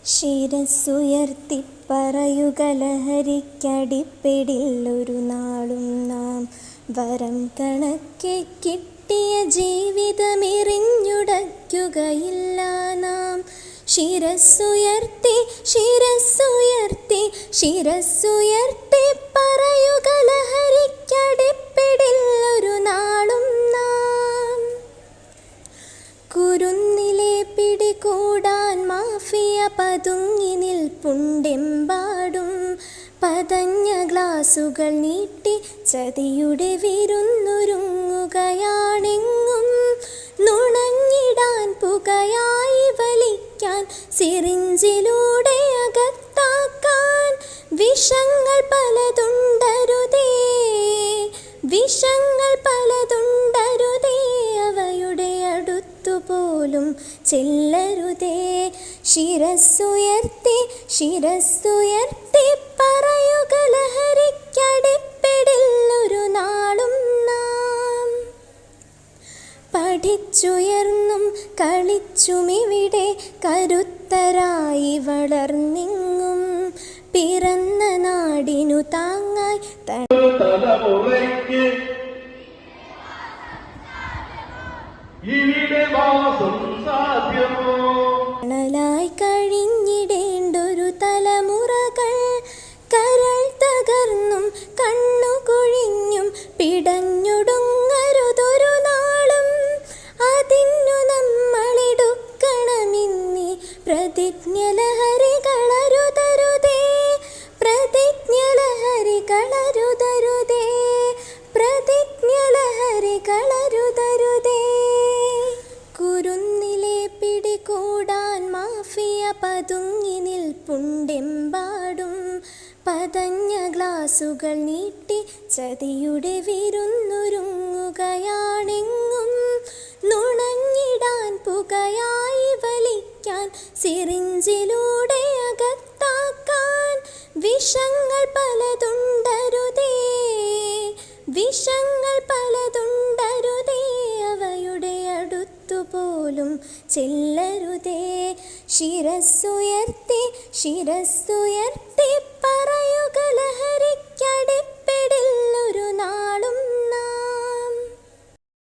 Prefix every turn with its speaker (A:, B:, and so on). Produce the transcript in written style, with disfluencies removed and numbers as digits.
A: ശിരസ്സുയർത്തി പറയുക ലഹരിക്കടിപ്പിടില്ലൊരു നാളും നാം. വരം കണക്കെ കിട്ടിയ ജീവിതമെറിഞ്ഞുടയ്ക്കുകയില്ല നാം. ശിരസ്സുയർത്തി ശിരസ്സുയർത്തി ശിരസ്സുയർത്തി പറയുക ലഹരിക്കടിപ്പിടില്ലൊരു നാളും നാം. കുരുന്നിലെ പിടികൂടാൻ മാഫിയ പതുങ്ങി നിൽപ്പുണ്ടെമ്പാടും. പതഞ്ഞ ഗ്ലാസുകൾ നീട്ടി ചതിയുടെ വിരുന്നൊരുങ്ങുകയാണെങ്ങും. നുണഞ്ഞിടാൻ പുകയായി വലിക്കാൻ സിറിഞ്ചിലൂടെ അകത്താക്കാൻ വിഷങ്ങൾ പലതുണ്ടരുതേ, വിഷങ്ങൾ പലതുണ്ടരുതേ. അവയുടെ അടുത്തുപോലും ചെല്ലരുതേ. ശിരസ്സുയർത്തി ശിരസ്സുയർത്തി പറയുക ലഹരിക്കടിപ്പിടില്ലൊരു നാളും നാം. പഠിച്ചുയർന്നും കളിച്ചുമിവിടെ കരുത്തരായി വളർന്നിങ്ങും. പിറന്ന നാടിനു താങ്ങായി
B: തലമുറയ്ക്ക് ഇവിടെ വാസം സാധ്യമോ?
A: ണലായി കഴിഞ്ഞിടേണ്ടൊരു തലമുറകൾ കരൾ തകർന്നും കണ്ണു കൊഴിഞ്ഞും പിടഞ്ഞൊടുങ്ങരുതൊരു നാളും. അതിനു നമ്മളെടുക്കണമിന്നി പ്രതിജ്ഞ. ലഹരികളരുതരുതേ, പ്രതിജ്ഞ. ലഹരികളരുതരുതേ, പ്രതിജ്ഞ. ലഹരികളരുതരുതേ. കുരുന്നിലെ പിടികൂടാൻ മാഫിയ പതുങ്ങി നിൽപ്പുണ്ടെമ്പാടും. പതഞ്ഞ ഗ്ലാസുകൾ നീട്ടി ചതിയുടെ വിരുന്നൊരുങ്ങുകയാണെങ്ങും. നുണഞ്ഞിടാൻ പുകയായി വലിക്കാൻ സിറിഞ്ചിലൂടെ അകത്താക്കാൻ വിഷങ്ങൾ പലതുണ്ടരുതേ, വിഷങ്ങൾ പലതുണ്ടരുതേ. അവയുടെ അടുത്തുപോലും ചെല്ലരുതേ. ശിരസ്സുയർത്തി ശിരസ്സുയർത്തി പറയുക ലഹരിക്കടിപ്പിടില്ലൊരു നാളും